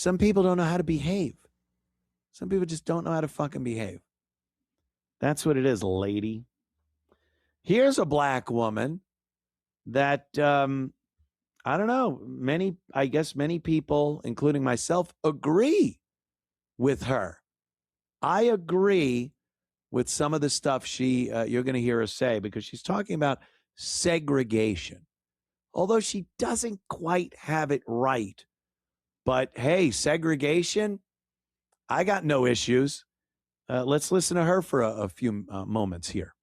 Some people don't know how to behave. Some people just don't know how to fucking behave. That's what it is, lady. Here's a black woman that I don't know, I guess many people, including myself, agree with her. I agree with some of the stuff you're going to hear her say, because she's talking about segregation. Although she doesn't quite have it right. But hey, segregation, I got no issues. Let's listen to her for a few moments here.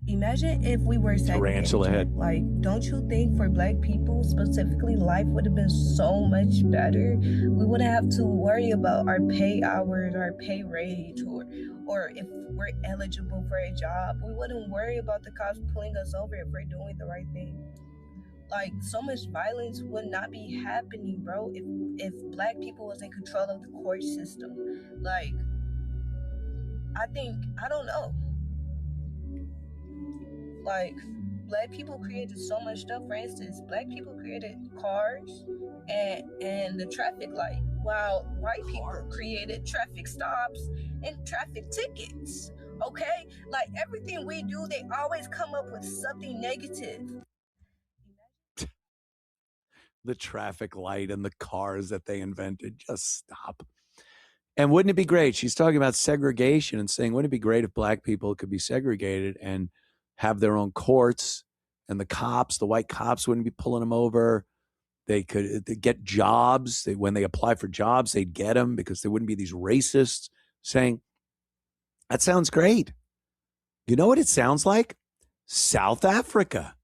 Imagine if we were segregated. Tarantula head. Like, don't you think for black people specifically, life would have been so much better? We wouldn't have to worry about our pay hours, our pay rate, or if we're eligible for a job. We wouldn't worry about the cops pulling us over if we're doing the right thing. Like, so much violence would not be happening, bro, if black people was in control of the court system. Like, I don't know. Like, black people created so much stuff. For instance, black people created cars and the traffic light, while white people created traffic stops and traffic tickets. Okay? Like, everything we do, they always come up with something negative. The traffic light and the cars that they invented. Just stop. And wouldn't it be great? She's talking about segregation and saying, wouldn't it be great if black people could be segregated and have their own courts, and the white cops wouldn't be pulling them over. They'd get jobs. When they apply for jobs, they'd get them because there wouldn't be these racists saying, that sounds great. You know what it sounds like? South Africa.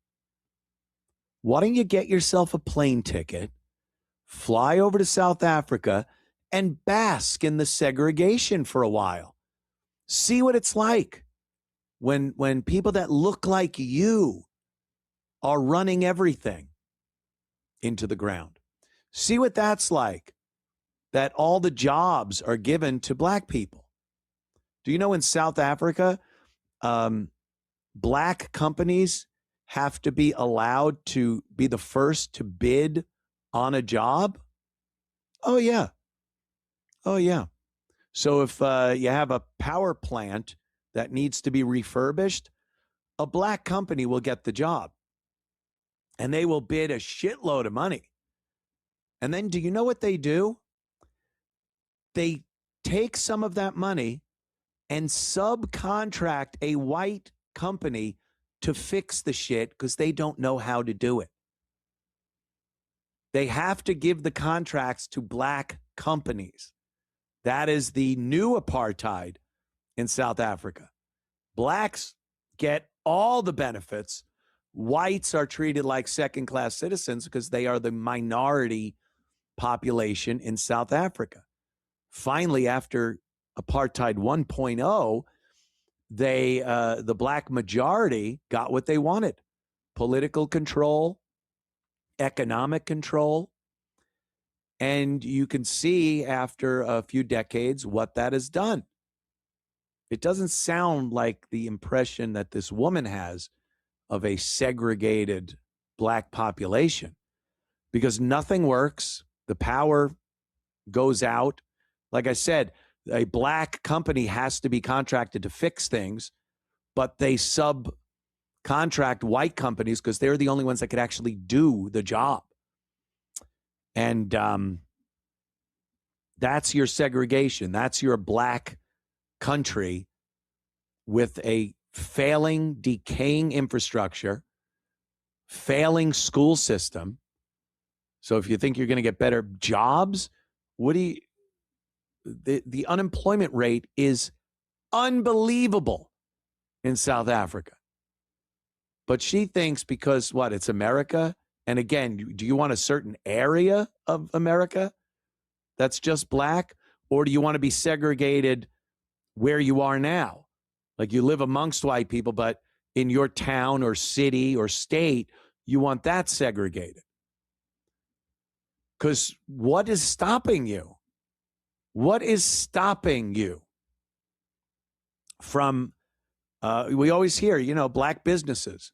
Why don't you get yourself a plane ticket, fly over to South Africa, and bask in the segregation for a while? See what it's like when people that look like you are running everything into the ground. See what that's like, that all the jobs are given to black people. Do you know in South Africa, black companies have to be allowed to be the first to bid on a job? Oh, yeah. Oh, yeah. So if you have a power plant that needs to be refurbished, a black company will get the job. And they will bid a shitload of money. And then do you know what they do? They take some of that money and subcontract a white company to fix the shit because they don't know how to do it. They have to give the contracts to black companies. That is the new apartheid in South Africa. Blacks get all the benefits. Whites are treated like second-class citizens because they are the minority population in South Africa. Finally, after apartheid 1.0, the black majority got what they wanted: political control, economic control. And you can see after a few decades what that has done. It doesn't sound like the impression that this woman has of a segregated black population, because nothing works. The power goes out. Like I said, a black company has to be contracted to fix things, but they subcontract white companies because they're the only ones that could actually do the job. And that's your segregation. That's your black country with a failing, decaying infrastructure, failing school system. So if you think you're going to get better jobs, the unemployment rate is unbelievable in South Africa. But she thinks because it's America. And again, do you want a certain area of America that's just black? Or do you want to be segregated where you are now? Like you live amongst white people, but in your town or city or state, you want that segregated. Because what is stopping you? What is stopping you from, we always hear, black businesses.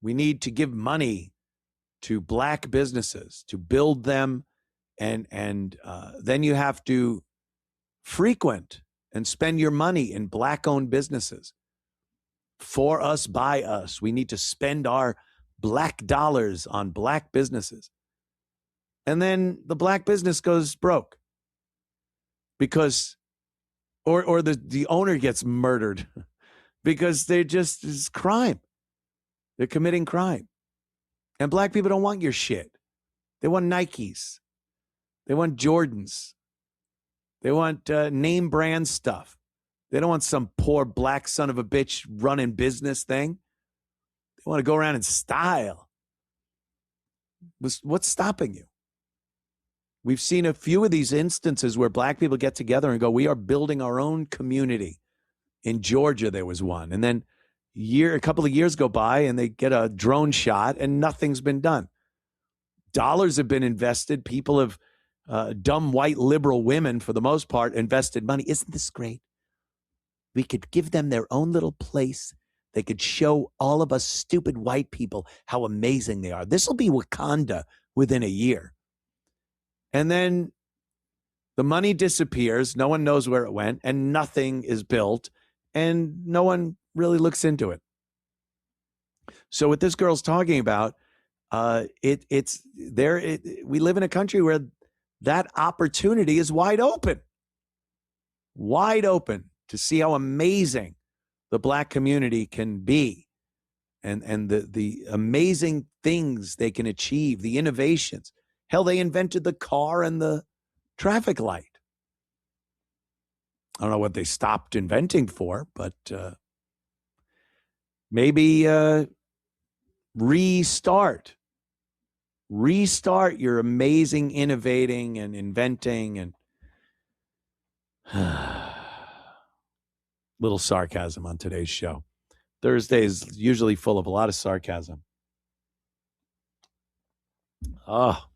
We need to give money to black businesses to build them and then you have to frequent and spend your money in Black-owned businesses. For us, by us. We need to spend our Black dollars on Black businesses. And then the Black business goes broke because, or the owner gets murdered because they just, it's crime. They're committing crime. And Black people don't want your shit. They want Nikes. They want Jordans. They want name brand stuff. They don't want some poor Black son of a bitch running business thing. They want to go around in style. What's stopping you? We've seen a few of these instances where Black people get together and go, we are building our own community. In Georgia, there was one. And then a couple of years go by and they get a drone shot and nothing's been done. Dollars have been invested. People have, dumb white liberal women, for the most part, invested money. Isn't this great? We could give them their own little place. They could show all of us stupid white people how amazing they are. This will be Wakanda within a year. And then the money disappears. No one knows where it went, and nothing is built, and no one really looks into it. So what this girl's talking about, it's there. We live in a country where that opportunity is wide open to see how amazing the Black community can be, and the amazing things they can achieve, the innovations. Hell, they invented the car and the traffic light. I don't know what they stopped inventing for, but maybe restart your amazing innovating and inventing and little sarcasm on today's show. Thursday is usually full of a lot of sarcasm. Oh,